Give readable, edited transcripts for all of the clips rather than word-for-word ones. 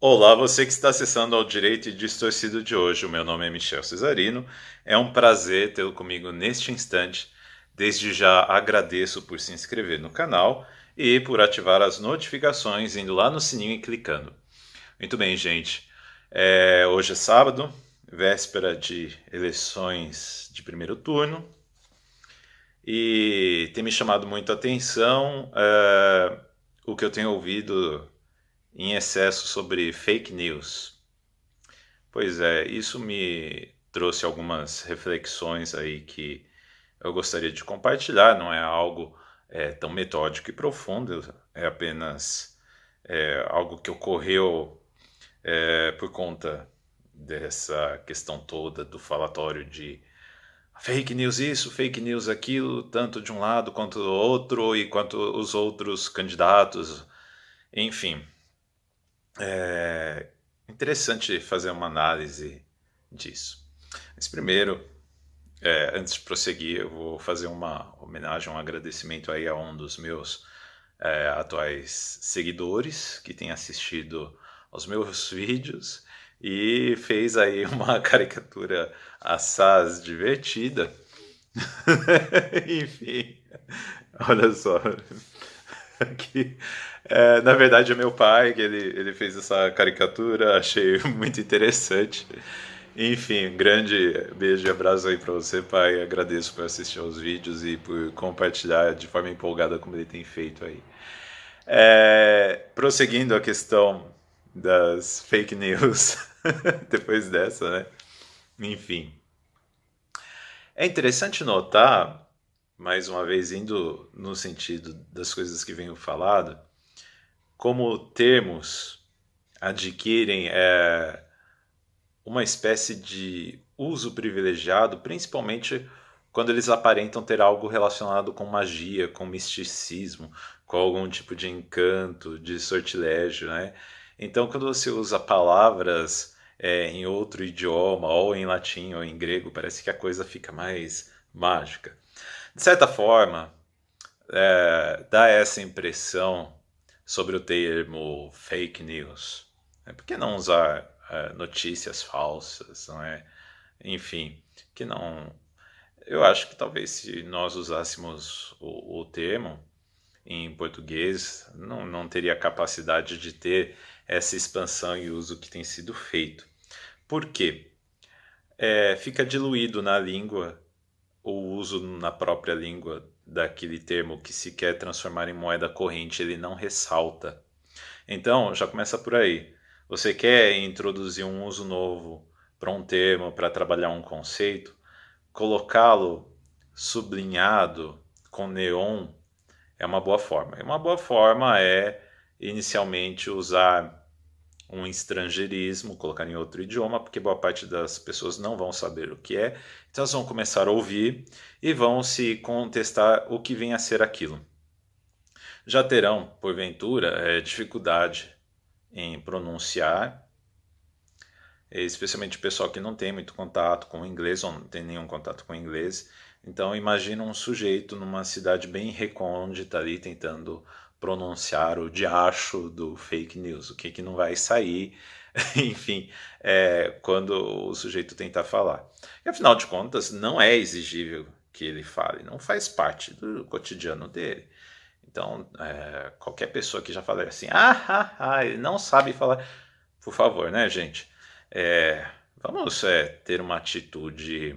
Olá, você que está acessando ao Direito e Distorcido de hoje. O meu nome é Michel Cesarino. É um prazer tê-lo comigo neste instante. Desde já agradeço por se inscrever no canal e por ativar as notificações indo lá no sininho e clicando. Muito bem, gente. Hoje é sábado, véspera de eleições de primeiro turno, e tem me chamado muito a atenção o que eu tenho ouvido em excesso sobre fake news. Pois é, isso me trouxe algumas reflexões aí que eu gostaria de compartilhar. Não é algo tão metódico e profundo, é apenas algo que ocorreu por conta dessa questão toda do falatório de fake news isso, fake news aquilo, tanto de um lado quanto do outro, e quanto os outros candidatos, enfim. É interessante fazer uma análise disso. Mas primeiro, antes de prosseguir, eu vou fazer uma homenagem, um agradecimento aí a um dos meus atuais seguidores que tem assistido aos meus vídeos e fez aí uma caricatura assaz divertida. Enfim, olha só. Que, na verdade, é meu pai que ele fez essa caricatura, achei muito interessante. Enfim, um grande beijo e abraço aí pra você, pai. Agradeço por assistir aos vídeos e por compartilhar de forma empolgada como ele tem feito aí. Prosseguindo a questão das fake news, depois dessa, né? Enfim, é interessante notar, mais uma vez indo no sentido das coisas que venho falado, como termos adquirem uma espécie de uso privilegiado, principalmente quando eles aparentam ter algo relacionado com magia, com misticismo, com algum tipo de encanto, de sortilégio, né? Então, quando você usa palavras em outro idioma, ou em latim, ou em grego, parece que a coisa fica mais mágica. De certa forma, dá essa impressão sobre o termo fake news. Por que não usar notícias falsas, não é? Enfim, que não. Eu acho que talvez se nós usássemos o termo em português, não teria capacidade de ter essa expansão e uso que tem sido feito. Por quê? Fica diluído na língua o uso na própria língua daquele termo que se quer transformar em moeda corrente, ele não ressalta. Então, já começa por aí. Você quer introduzir um uso novo para um termo, para trabalhar um conceito, colocá-lo sublinhado com neon é uma boa forma. E uma boa forma é, inicialmente, usar um estrangeirismo, colocar em outro idioma, porque boa parte das pessoas não vão saber o que é, então elas vão começar a ouvir e vão se contestar o que vem a ser aquilo. Já terão, porventura, dificuldade em pronunciar, especialmente o pessoal que não tem muito contato com o inglês ou não tem nenhum contato com o inglês. Então imagina um sujeito numa cidade bem recôndita ali tentando pronunciar o diacho do fake news, o que não vai sair, enfim, quando o sujeito tentar falar. E afinal de contas, não é exigível que ele fale, não faz parte do cotidiano dele. Então, qualquer pessoa que já fala assim, ele não sabe falar, por favor, né, gente? Vamos ter uma atitude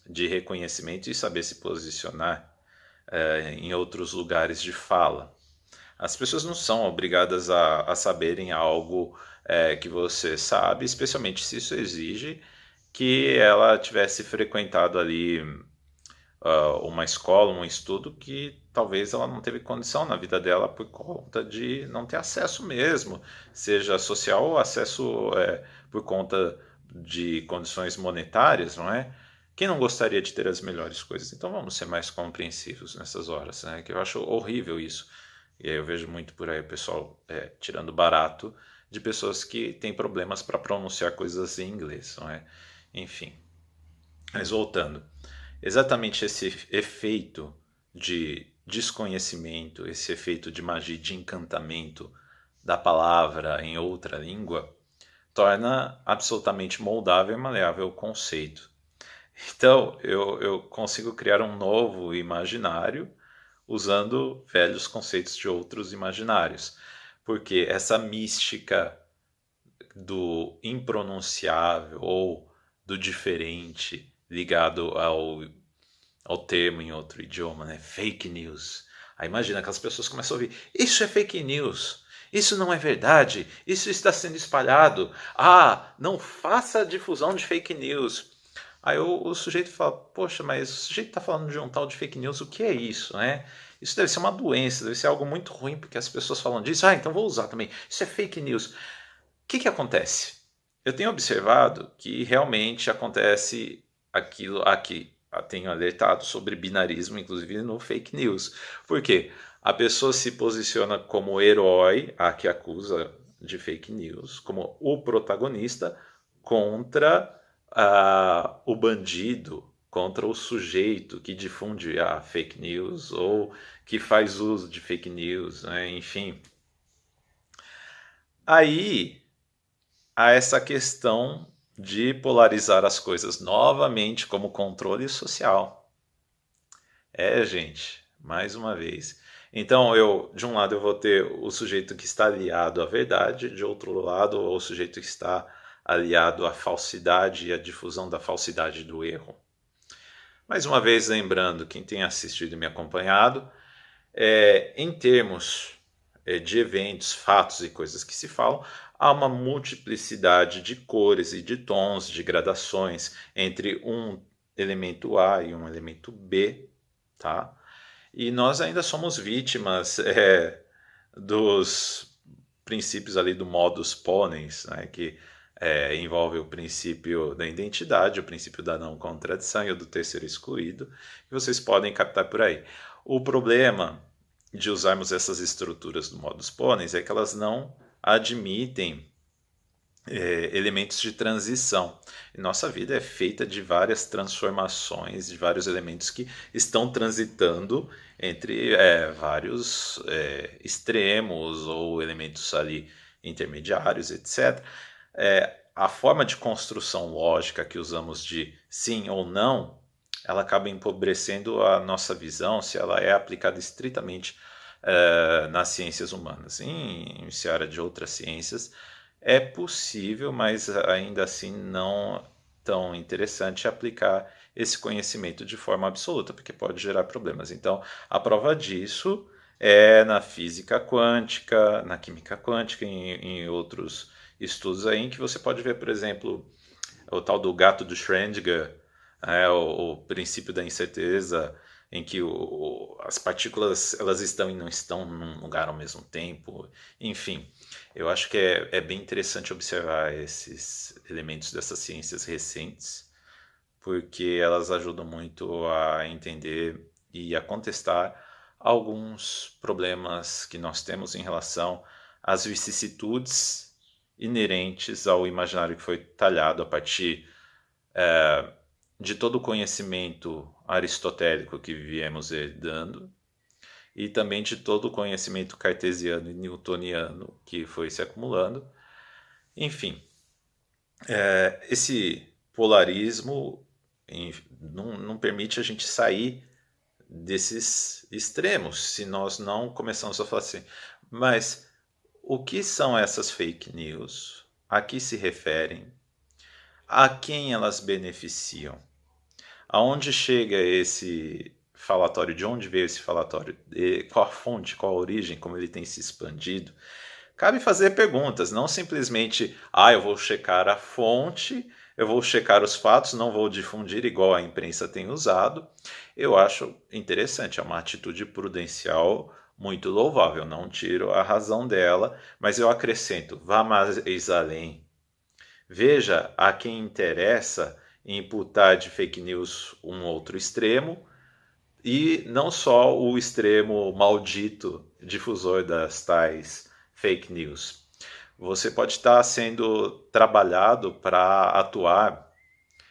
de reconhecimento e saber se posicionar em outros lugares de fala. As pessoas não são obrigadas a saberem algo que você sabe, especialmente se isso exige que ela tivesse frequentado ali uma escola, um estudo que talvez ela não teve condição na vida dela por conta de não ter acesso mesmo, seja social ou acesso por conta de condições monetárias, não é? Quem não gostaria de ter as melhores coisas? Então vamos ser mais compreensivos nessas horas, né? Que eu acho horrível isso. E aí eu vejo muito por aí o pessoal tirando barato de pessoas que têm problemas para pronunciar coisas em inglês, não é? Enfim. Mas voltando, exatamente esse efeito de desconhecimento, esse efeito de magia, de encantamento da palavra em outra língua torna absolutamente moldável e maleável o conceito. Então, eu consigo criar um novo imaginário usando velhos conceitos de outros imaginários. Porque essa mística do impronunciável ou do diferente ligado ao termo em outro idioma, né? Fake news. Aí imagina, aquelas pessoas começam a ouvir: isso é fake news, isso não é verdade, isso está sendo espalhado. Ah, não faça difusão de fake news. Aí o sujeito fala: poxa, mas o sujeito está falando de um tal de fake news, o que é isso, né? Isso deve ser uma doença, deve ser algo muito ruim, porque as pessoas falam disso. Ah, então vou usar também. Isso é fake news. O que acontece? Eu tenho observado que realmente acontece aquilo aqui. Eu tenho alertado sobre binarismo, inclusive no fake news. Por quê? A pessoa se posiciona como herói, a que acusa de fake news, como o protagonista, contra o bandido, contra o sujeito que difunde a fake news ou que faz uso de fake news, né? Enfim. Aí há essa questão de polarizar as coisas novamente como controle social. Gente, mais uma vez. Então, de um lado, eu vou ter o sujeito que está aliado à verdade, de outro lado, o sujeito que está aliado à falsidade e à difusão da falsidade do erro. Mais uma vez, lembrando, quem tem assistido e me acompanhado, em termos de eventos, fatos e coisas que se falam, há uma multiplicidade de cores e de tons, de gradações entre um elemento A e um elemento B, tá? E nós ainda somos vítimas dos princípios ali do modus ponens, né, que envolve o princípio da identidade, o princípio da não contradição e o do terceiro excluído, que vocês podem captar por aí. O problema de usarmos essas estruturas do modus ponens é que elas não admitem elementos de transição. E nossa vida é feita de várias transformações, de vários elementos que estão transitando entre vários extremos ou elementos ali intermediários, etc. A forma de construção lógica que usamos de sim ou não, ela acaba empobrecendo a nossa visão se ela é aplicada estritamente nas ciências humanas. Em seara de outras ciências, é possível, mas ainda assim não tão interessante aplicar esse conhecimento de forma absoluta, porque pode gerar problemas. Então, a prova disso é na física quântica, na química quântica, em outros estudos aí, em que você pode ver, por exemplo, o tal do gato do Schrödinger, o princípio da incerteza, em que as partículas elas estão e não estão num lugar ao mesmo tempo. Enfim, eu acho que é bem interessante observar esses elementos dessas ciências recentes, porque elas ajudam muito a entender e a contestar alguns problemas que nós temos em relação às vicissitudes inerentes ao imaginário que foi talhado a partir de todo o conhecimento aristotélico que viemos herdando e também de todo o conhecimento cartesiano e newtoniano que foi se acumulando. Enfim, esse polarismo não permite a gente sair desses extremos se nós não começamos a falar assim, mas o que são essas fake news? A que se referem? A quem elas beneficiam? Aonde chega esse falatório? De onde veio esse falatório? Qual a fonte, qual a origem, como ele tem se expandido? Cabe fazer perguntas, não simplesmente, eu vou checar a fonte, eu vou checar os fatos, não vou difundir igual a imprensa tem usado. Eu acho interessante, é uma atitude prudencial muito louvável, não tiro a razão dela, mas eu acrescento, vá mais além. Veja a quem interessa imputar de fake news um outro extremo, e não só o extremo maldito difusor das tais fake news. Você pode estar sendo trabalhado para atuar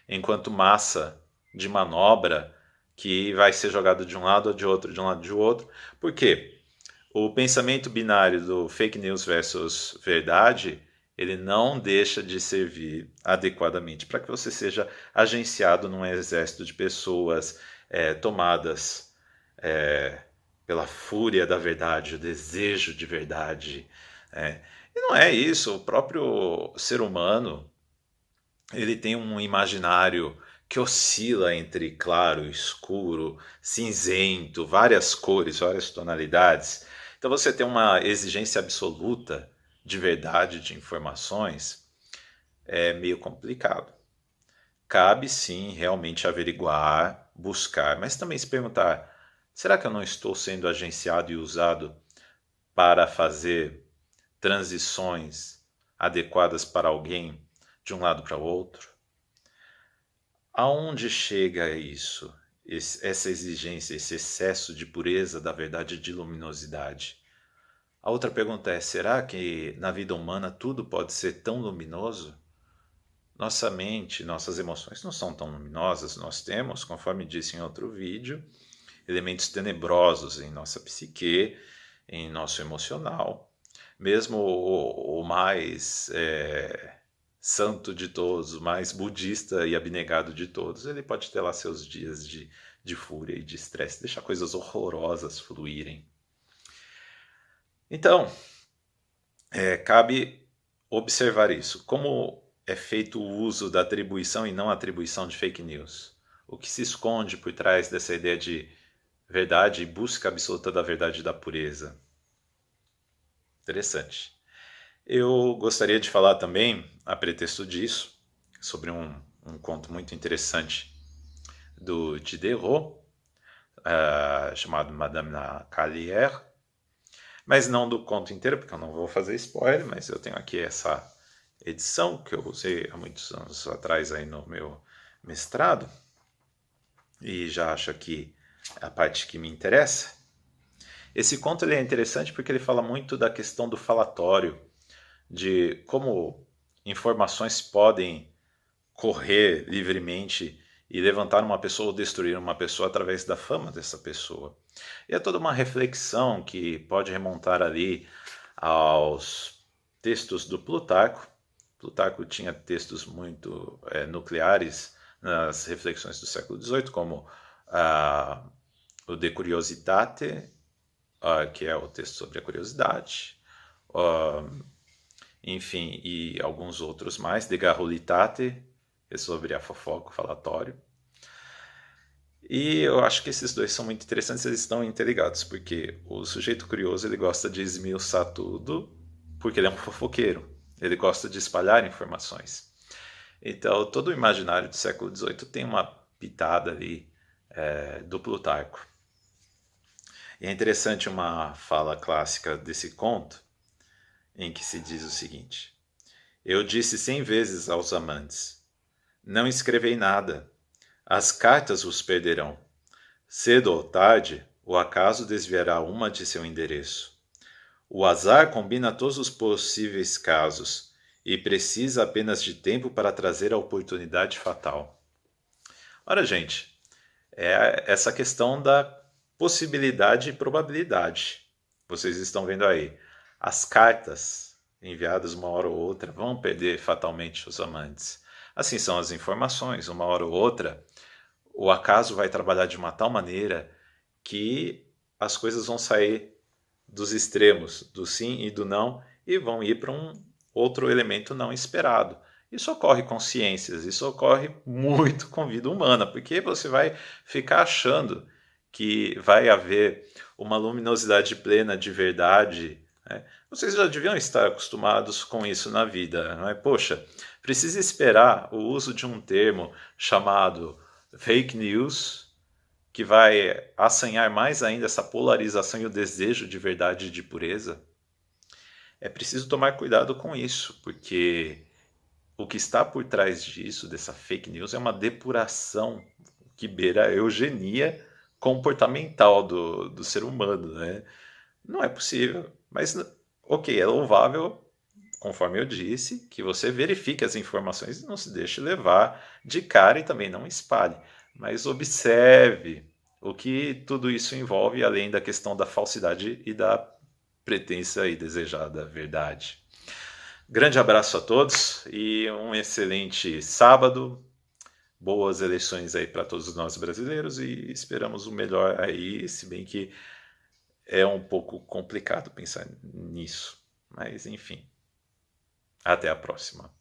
enquanto massa de manobra que vai ser jogado de um lado ou de outro, de um lado ou de outro. Por quê? O pensamento binário do fake news versus verdade, ele não deixa de servir adequadamente para que você seja agenciado num exército de pessoas tomadas pela fúria da verdade, o desejo de verdade. E não é isso, o próprio ser humano, ele tem um imaginário que oscila entre claro, escuro, cinzento, várias cores, várias tonalidades. Então você tem uma exigência absoluta de verdade, de informações, é meio complicado. Cabe sim realmente averiguar, buscar, mas também se perguntar: será que eu não estou sendo agenciado e usado para fazer transições adequadas para alguém de um lado para o outro? Aonde chega isso? Essa exigência, esse excesso de pureza da verdade e de luminosidade? A outra pergunta é: será que na vida humana tudo pode ser tão luminoso? Nossa mente, nossas emoções não são tão luminosas. Nós temos, conforme disse em outro vídeo, elementos tenebrosos em nossa psique, em nosso emocional. Mesmo o mais santo de todos, o mais budista e abnegado de todos, ele pode ter lá seus dias de fúria e de estresse, deixar coisas horrorosas fluírem. Então, cabe observar isso. Como é feito o uso da atribuição e não atribuição de fake news? O que se esconde por trás dessa ideia de verdade e busca absoluta da verdade e da pureza? Interessante. Eu gostaria de falar também, a pretexto disso, sobre um conto muito interessante do Diderot, chamado Madame la Calière, mas não do conto inteiro, porque eu não vou fazer spoiler, mas eu tenho aqui essa edição que eu usei há muitos anos atrás aí no meu mestrado, e já acho aqui a parte que me interessa. Esse conto ele é interessante porque ele fala muito da questão do falatório, de como informações podem correr livremente e levantar uma pessoa ou destruir uma pessoa através da fama dessa pessoa. E é toda uma reflexão que pode remontar ali aos textos do Plutarco. Plutarco tinha textos muito nucleares nas reflexões do século XVIII, como o De Curiositate, que é o texto sobre a curiosidade, enfim, e alguns outros mais, De Garrulitate, que é sobre a fofoca, o falatório. E eu acho que esses dois são muito interessantes, eles estão interligados, porque o sujeito curioso ele gosta de esmiuçar tudo, porque ele é um fofoqueiro, ele gosta de espalhar informações. Então, todo o imaginário do século XVIII tem uma pitada ali do Plutarco. E é interessante uma fala clássica desse conto, em que se diz o seguinte: eu disse 100 vezes aos amantes, não escrevei nada, as cartas vos perderão. Cedo ou tarde, o acaso desviará uma de seu endereço. O azar combina todos os possíveis casos e precisa apenas de tempo para trazer a oportunidade fatal. Ora, gente, é essa questão da possibilidade e probabilidade. Vocês estão vendo aí. As cartas enviadas uma hora ou outra vão perder fatalmente os amantes. Assim são as informações, uma hora ou outra, o acaso vai trabalhar de uma tal maneira que as coisas vão sair dos extremos, do sim e do não, e vão ir para um outro elemento não esperado. Isso ocorre com ciências, isso ocorre muito com vida humana, porque você vai ficar achando que vai haver uma luminosidade plena de verdade. Né? Vocês já deviam estar acostumados com isso na vida, não é? Poxa, precisa esperar o uso de um termo chamado fake news, que vai assanhar mais ainda essa polarização e o desejo de verdade e de pureza? É preciso tomar cuidado com isso, porque o que está por trás disso, dessa fake news, é uma depuração que beira a eugenia comportamental do ser humano, né? Não é possível, mas ok, é louvável, conforme eu disse, que você verifique as informações e não se deixe levar de cara e também não espalhe, mas observe o que tudo isso envolve, além da questão da falsidade e da pretensa e desejada verdade. Grande abraço a todos e um excelente sábado. Boas eleições aí para todos nós brasileiros e esperamos o melhor aí, se bem que é um pouco complicado pensar nisso. Mas enfim, até a próxima.